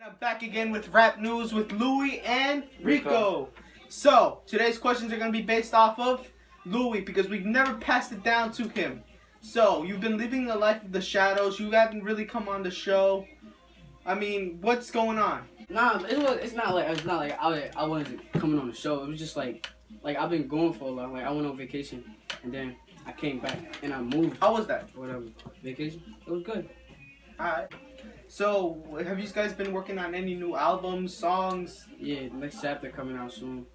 I'm back again with rap news with Louis and Rico. So, today's questions are going to be based off of Louis because we've never passed it down to him. So, you've been living the life of the shadows. You haven't really come on the show. I mean, what's going on? Nah, it's not like I wasn't coming on the show. It was just like I've been going for a while. Like I went on vacation and then I came back and I moved. How was that? Whatever. Vacation? It was good. Alright. So, have you guys been working on any new albums, songs? Yeah, next chapter coming out soon.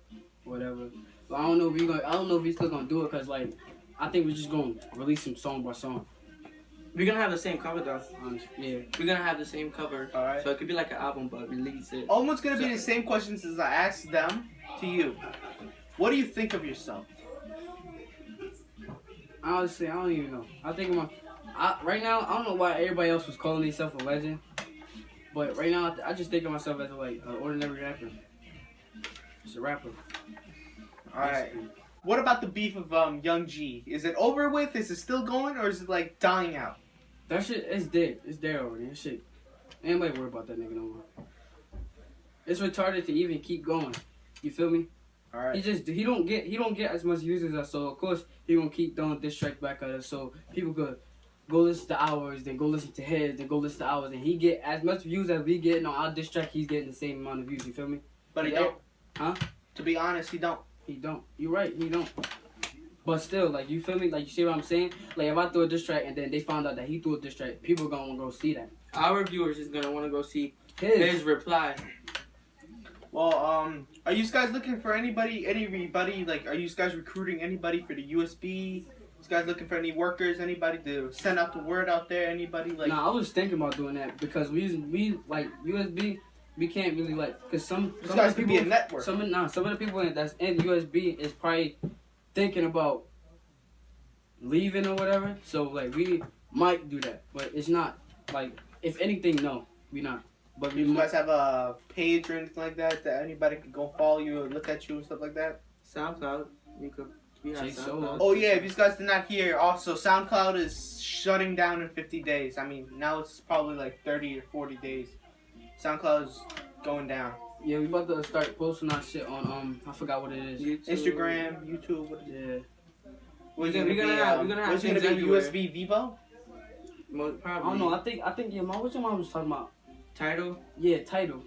Whatever. But I don't know if we still gonna do it because like I think we're just gonna release them song by song. We're gonna have the same cover though. Honestly. Yeah. We're gonna have the same cover. Alright. So it could be like an album, but release it. Almost going to be the same questions as I asked them to you. What do you think of yourself? Honestly, I don't even know. Right now, I don't know why everybody else was calling themselves a legend. But right now, I just think of myself as an ordinary rapper. Just a rapper. Alright. What about the beef of Young G? Is it over with? Is it still going? Or is it like dying out? That shit is dead. It's dead already. That shit. Ain't nobody worry about that nigga no more. It's retarded to even keep going. You feel me? Alright. He don't get as much views as us, so of course he gonna keep throwing diss track back at us so people could go listen to ours, then go listen to his, then go listen to ours, and he get as much views as we get on our diss track, he's getting the same amount of views, you feel me? But he Yeah. don't. Huh? To be honest, he don't. He don't. You're right, he don't. But still, like, you feel me? Like, you see what I'm saying? Like, if I threw a diss track and then they found out that he threw a diss track, people gonna wanna go see that. Our viewers is gonna want to go see His. his reply. Well, are you guys looking for anybody, like, are you guys recruiting anybody for the USB? You guys looking for any workers, anybody to send out the word out there, anybody, like... Nah, I was thinking about doing that because we like, USB, we can't really, like, because some guys of the could be a network. Some of the people that's in USB is probably thinking about leaving or whatever. So, like, we might do that. But it's not, like, if anything, no, we not. But You guys have a page or anything like that anybody could go follow you or look at you and stuff like that? SoundCloud. You could. We have Jay SoundCloud. Solo. Oh yeah, if you guys did not hear, also SoundCloud is shutting down in 50 days. I mean, now it's probably like 30 or 40 days. SoundCloud is going down. Yeah, we about to start posting our shit on, I forgot what it is. YouTube. Instagram, YouTube, what is it? Yeah. We're gonna have what's things gonna be everywhere. USB Vivo? Most I probably. don't know, I think your mom, what your mom was talking about? Title. Yeah, Tidal.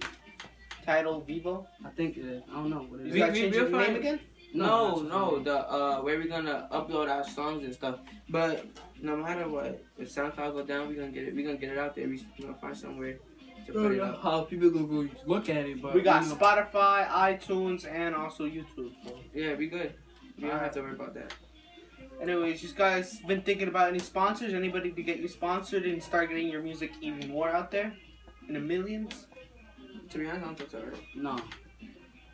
Tidal Vivo? I think it is. I don't know what it You is. gotta change your we'll name find- again? No, the where we're gonna upload our songs and stuff. But no matter what, if SoundCloud go down, we're gonna get it out there. We're gonna find somewhere to put it up. How people gonna go look at it, but We got you know, Spotify, iTunes, and also YouTube. So. Yeah, we good. We don't have to worry about that. Anyways, you guys been thinking about any sponsors? Anybody to get you sponsored and start getting your music even more out there? In the millions? To be honest, I don't think so. Right? no.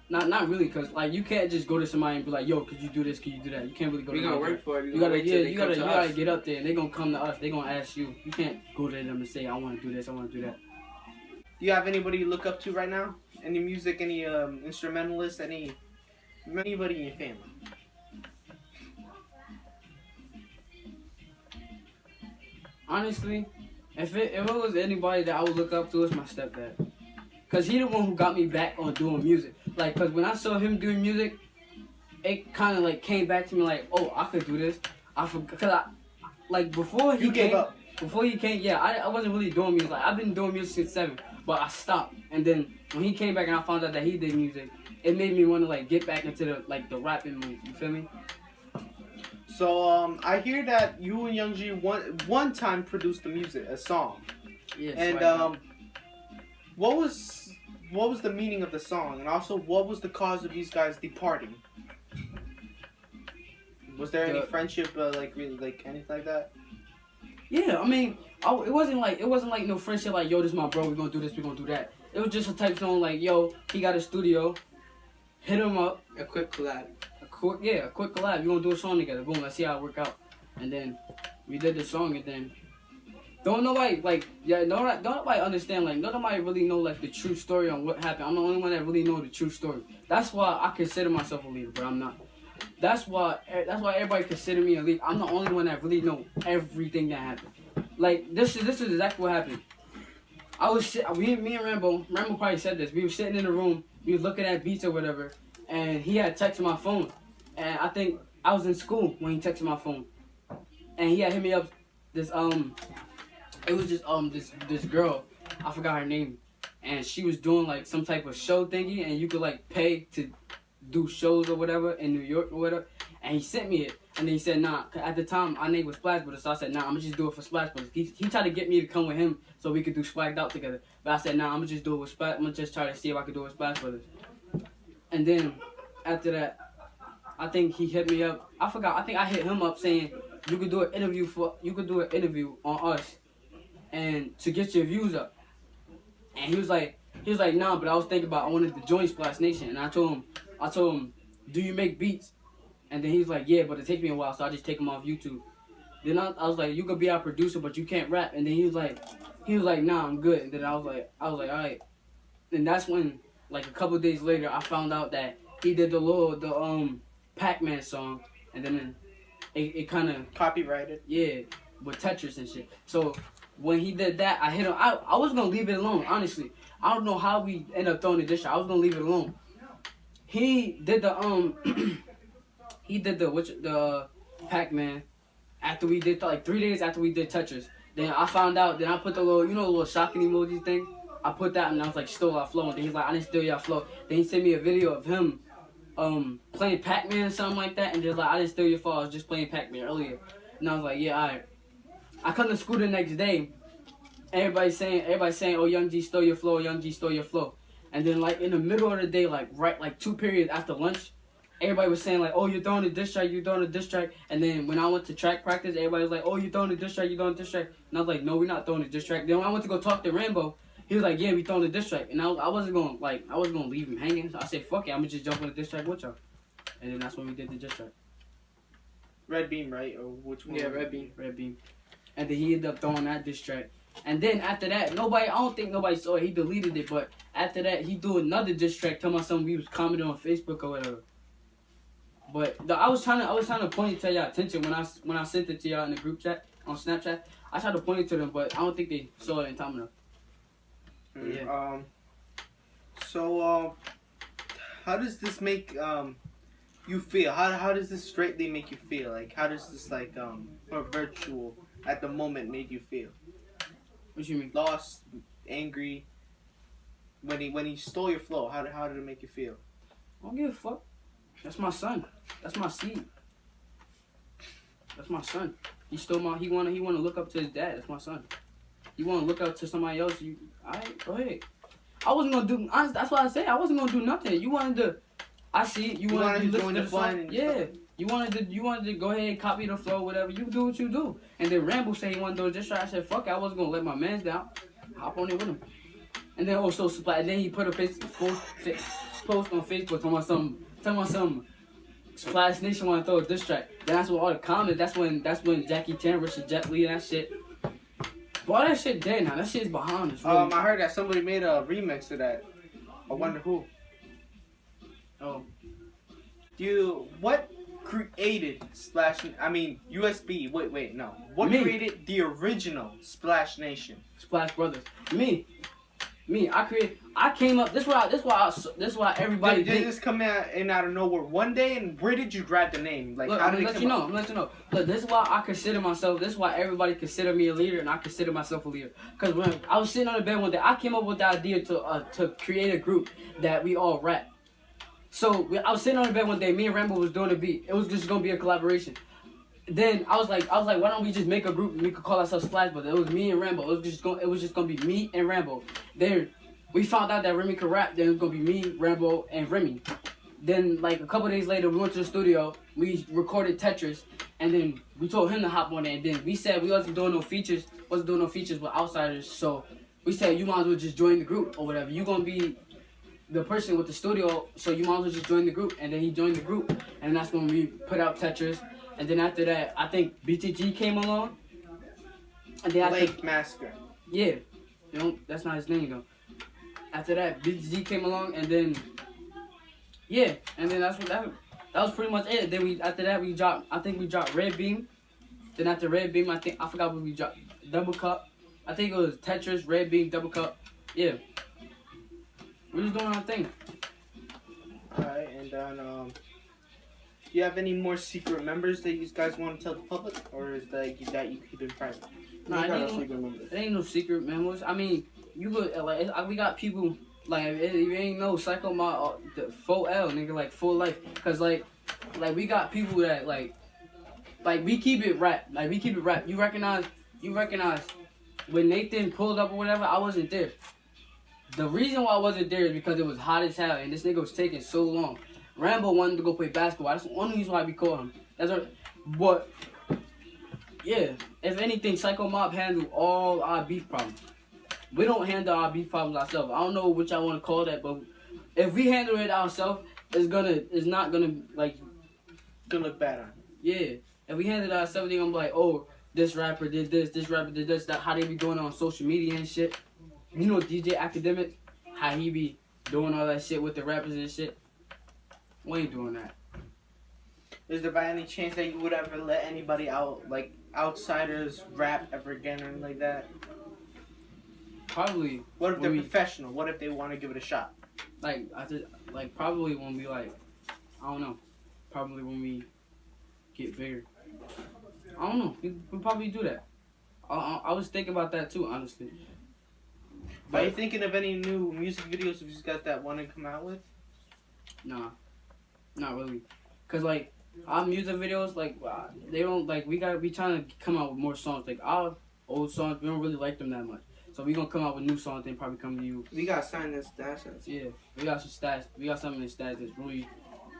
Not really, cause like you can't just go to somebody and be like, yo, could you do this? Could you do that? You can't really go. We to gonna nobody. work for it. We You gonna gotta, wait till yeah, they you come gotta, to you us. gotta get up there, and they gonna come to us. They gonna ask you. You can't go to them and say, I want to do this, I want to do that. Do you have anybody you look up to right now? Any music, any instrumentalists, anybody in your family? Honestly, if it was anybody that I would look up to, it's my stepdad. Cause he the one who got me back on doing music. Like, cause when I saw him doing music, it kind of like came back to me like, oh, I could do this. I forgot, cause like before he You gave came, up. before he came, yeah, I wasn't really doing music. Like I've been doing music since 7, but I stopped. And then when he came back and I found out that he did music, it made me want to like get back into the rapping move. You feel me? So I hear that you and Young G one time produced a song. Yeah. And what was the meaning of the song, and also what was the cause of these guys departing? Was there any friendship, like really, like anything like that? Yeah, I mean, it wasn't like no friendship like, yo, this my bro, we gonna do this, we gonna do that. It was just a type song like, yo, he got a studio, hit him up, A quick collab. a quick collab, we gonna do a song together, boom, let's see how it work out. And then we did the song, and then don't nobody understand, like, nobody really know like the true story on what happened. I'm the only one that really know the true story. That's why I consider myself a leader, but I'm not. That's why everybody consider me a leader. I'm the only one that really know everything that happened. Like this is exactly what happened. Me and Rambo probably said this. We were sitting in the room, we were looking at beats or whatever, and he had texted my phone. And I think I was in school when he texted my phone. And he had hit me up this it was just this girl, I forgot her name. And she was doing like some type of show thingy, and you could like pay to do shows or whatever in New York or whatever. And he sent me it, and then he said, nah. At the time, our name was Splash Brothers, so I said, nah, I'm gonna just do it for Splash Brothers. He tried to get me to come with him so we could do Swagged Out together. But I said, nah, I'm gonna just do it with Splash. I'm gonna just try to see if I could do it with Splash Brothers. And then after that, I think he hit me up. I forgot. I think I hit him up saying you could do an interview on us, and to get your views up. And he was like, nah, but I was thinking about I wanted to join Splash Nation, and I told him, do you make beats? And then he was like, yeah, but it takes me a while, so I just take them off YouTube. Then I was like, you could be our producer, but you can't rap. And then he was like, nah, I'm good. And then I was like, all right. And that's when, like a couple days later, I found out that he did the Pac-Man song, and then it kind of Copyrighted. yeah, with Tetris and shit. So when he did that, I hit him. I was gonna leave it alone, honestly. I don't know how we ended up throwing the dish out. I was gonna leave it alone. He did the the Pac-Man after we did like 3 days after we did Tetris. Then I found out. Then I put the little shocking emoji thing. I put that and I was like, stole our flow. And then he's like, I didn't steal your flow. Then he sent me a video of him playing Pac-Man or something like that, and just like, I didn't steal your flow. I was just playing Pac-Man earlier. And I was like, yeah, alright. I come to school the next day. Everybody's saying, oh, Young G stole your flow. Young G stole your flow. And then like in the middle of the day, like 2 periods after lunch, everybody was saying like, oh, you're throwing a diss track, you're throwing a diss track. And then when I went to track practice, everybody was like, oh, you're throwing a diss track, you're throwing a diss track. And I was like, no, we're not throwing a diss track. Then when I went to go talk to Rambo, he was like, yeah, we throwing a diss track. And I wasn't gonna leave him hanging. So I said, fuck it, I'm gonna just jump on the diss track with y'all. And then that's when we did the diss track. Red Beam, right? Or which one? Yeah, Red Beam. Red Beam. And then he ended up throwing that diss track. And then after that, I don't think nobody saw it. He deleted it. But after that, he do another diss track telling my son we was commenting on Facebook or whatever. But I was trying to point it to y'all attention when I sent it to y'all in the group chat on Snapchat. I tried to point it to them, but I don't think they saw it in time enough. Yeah. So how does this make you feel? How does this straightly make you feel? Like, how does this or virtual at the moment made you feel? What you mean? Lost, angry. When he stole your flow, how did it make you feel? I don't give a fuck. That's my son. That's my seed. That's my son. He wanna look up to his dad. That's my son. You wanna look up to somebody else? Alright, go ahead. I wasn't gonna do. Honestly, that's why I said I wasn't gonna do nothing. You wanted to. I see it. You wanted to join the fun. Yeah. You wanted to go ahead and copy the flow, whatever. You do what you do. And then Rambo said he wanted to do a diss track. I said, fuck it, I wasn't gonna let my mans down. Hop on it with him. And then also and then he put a post on Facebook talking about some Splash Nation want to throw a diss track. Then that's when all the comments. That's when Jackie Chan versus Jet Li and that shit. But all that shit dead now. That shit's behind us. Really. I heard that somebody made a remix of that. I wonder who. Oh. What created USB? Wait, no. What created the original Splash Nation? Splash Brothers. Me. I came up. This why everybody. Did this come out of nowhere one day? And where did you grab the name? Like, look, how I'm did gonna let you know. Look, this is why I consider myself. This is why everybody consider me a leader, and I consider myself a leader. Cause when I was sitting on the bed one day, I came up with the idea to create a group that we all rap. So I was sitting on the bed one day. Me and Rambo was doing a beat. It was just gonna be a collaboration. Then I was like, why don't we just make a group and we could call ourselves Splash Brothers? It was me and Rambo. It was just gonna be me and Rambo. Then we found out that Remy could rap. Then it was gonna be me, Rambo, and Remy. Then like a couple days later, we went to the studio. We recorded Tetris, and then we told him to hop on it. And then we said we wasn't doing no features with outsiders. So we said you might as well just join the group or whatever. You gonna be the person with the studio, so you might as well just join the group. And then he joined the group, and that's when we put out Tetris. And then after that, I think BTG came along. And then Blake Masker. Yeah, that's not his name though. After that, BTG came along, and then and then that was pretty much it. Then after that we dropped. I think we dropped Red Beam. Then after Red Beam, I forgot what we dropped. Double Cup. I think it was Tetris, Red Beam, Double Cup. Yeah. We're just doing our thing. Alright, and then do you have any more secret members that you guys want to tell the public, or is that you keep it private? Nah, We it got ain't, no no, secret members. it ain't no secret memos. I mean, you could we got people like if you ain't know Psycho Ma the full L nigga like full life, cause like we got people that like we keep it rap, like we keep it rap. You recognize when Nathan pulled up or whatever, I wasn't there. The reason why I wasn't there is because it was hot as hell and this nigga was taking so long. Rambo wanted to go play basketball. That's the only reason why we called him. That's what. Yeah, if anything, Psycho Mob handle all our beef problems. We don't handle our beef problems ourselves. I don't know what y'all want to call that, but if we handle it ourselves, it's not gonna like. Gonna look bad on Yeah, if we handle it ourselves, they gonna be like, oh, this rapper did this rapper did this. That how they be doing it on social media and shit. You know DJ Academic, how he be doing all that shit with the rappers and shit. We ain't doing that. Is there by any chance that you would ever let anybody out, like outsiders, rap ever again or anything like that? Probably. What if they're when professional? What if they want to give it a shot? Probably when we I don't know. Probably when we get bigger. I don't know. We probably do that. I was thinking about that too, honestly. Are you thinking of any new music videos of you guys that want to come out with? Nah, not really. Cause like our music videos, like they don't like we trying to come out with more songs. Like our old songs, we don't really like them that much. So we gonna come out with new songs. Then probably come to you. We got signed in stashes. Yeah, we got some stats. We got something in the stats that's really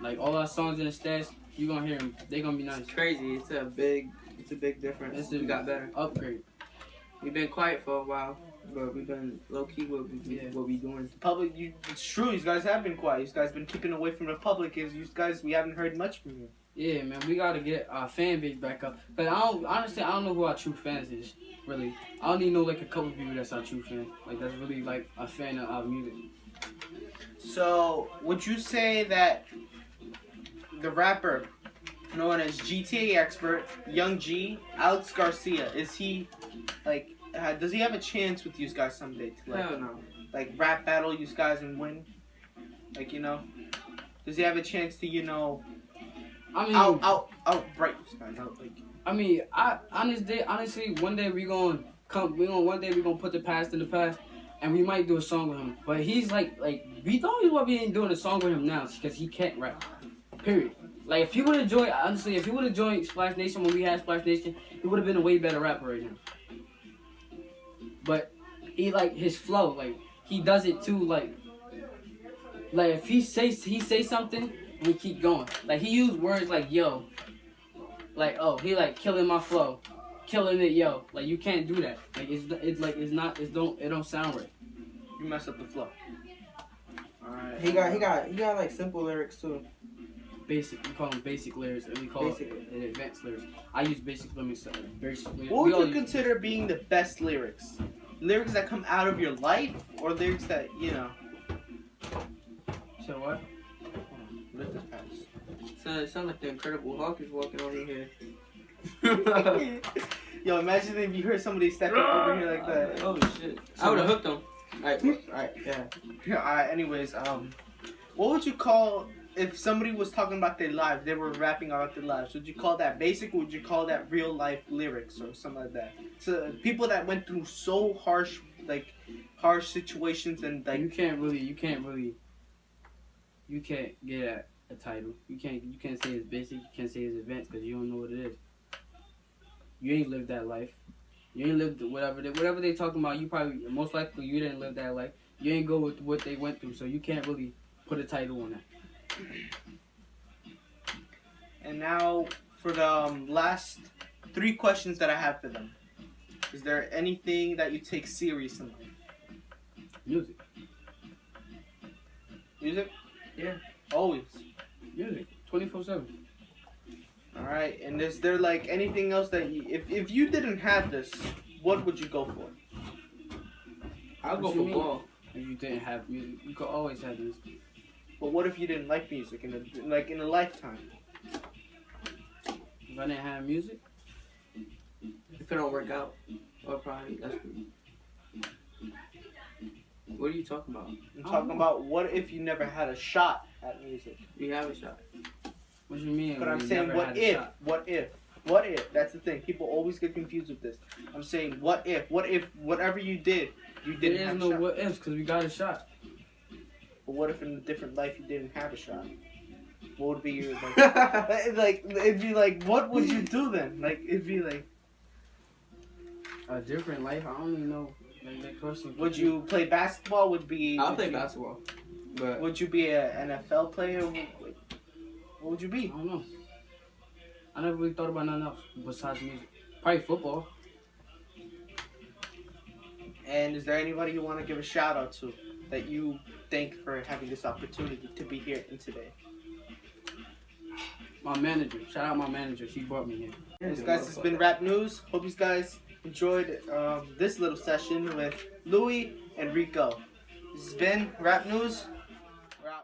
like all our songs in the stats. You gonna hear them. They gonna be nice. It's crazy. It's a big difference. We got better. Upgrade. We've been quiet for a while, but we've been low key what we doing. The public, it's true. You guys have been quiet. You guys been keeping away from the public. We haven't heard much from you. Yeah, man, we gotta get our fan base back up. But I don't know who our true fans is. Really, I only know like a couple people that's our true fan. Like that's really like a fan of our music. So, would you say that the rapper known as GTA Expert, Young G, Alex Garcia, is he like? Does he have a chance with you guys someday to like, Hell no. like rap battle you guys and win? Like does he have a chance to I mean, outright you guys out like? I mean, honestly, one day we gonna put the past in the past, and we might do a song with him. But he's like we don't know why we ain't doing a song with him now, because he can't rap. Period. Like if he would have joined Splash Nation when we had Splash Nation, he would have been a way better rapper right now. But he like his flow, like he does it too, like if he say something and he keep going. Like he used words like yo. Like he like killing my flow. Killing it, yo. Like you can't do that. Like it don't sound right. You mess up the flow. Alright. He got like simple lyrics too. Basic, we call them basic lyrics, and we call it advanced lyrics. I use basic lyrics. What would you consider being the best lyrics? Lyrics that come out of your life, or lyrics that So what? Let this pass. So it sounds like the Incredible Hulk is walking over here. Yo, imagine if you heard somebody stepping over here like that. Oh shit! I would have hooked him. Alright, yeah. Yeah. Anyways, what would you call if somebody was talking about their lives? They were rapping about their lives. Would you call that basic? Or would you call that real life lyrics or something like that? So people that went through so harsh situations and like You can't get at a title. You can't say it's basic. You can't say it's advanced because you don't know what it is. You ain't lived that life. You ain't lived whatever they talking about. You probably most likely you didn't live that life. You ain't go with what they went through, so you can't really put a title on that. And now for the last 3 questions that I have for them. Is there anything that you take serious in life? Music. Music? Yeah. Always. Music. 24/7. Alright, and is there like anything else that if you didn't have this, what would you go for? I'll go What for you mean? ball. If you didn't have music, you could always have music. But what if you didn't like music in a lifetime? If I didn't have music, If it don't work out, or probably that's. What are you talking about? I'm talking about what if you never had a shot at music? We have a shot. What do you mean? But I'm You saying never what had a if? shot? What if? What if? That's the thing. People always get confused with this. I'm saying what if? What if whatever you did, you There didn't is have no a shot? what ifs because we got a shot. But what if in a different life you didn't have a shot? What would be your like it'd be like what would you do then? Like it'd be like A different life. I don't even know. Like that question. would you play basketball? I'll would play you- basketball, but Would you be an NFL player? What would you I be? don't know. I never really thought about nothing else besides music. Probably football. And is there anybody you want to give a shout out to that you thank for having this opportunity to be here in today? My manager. Shout out my manager. She brought me here. This guys has been Rap News. Hope you guys enjoyed this little session with Louis and Rico. This has been Rap News.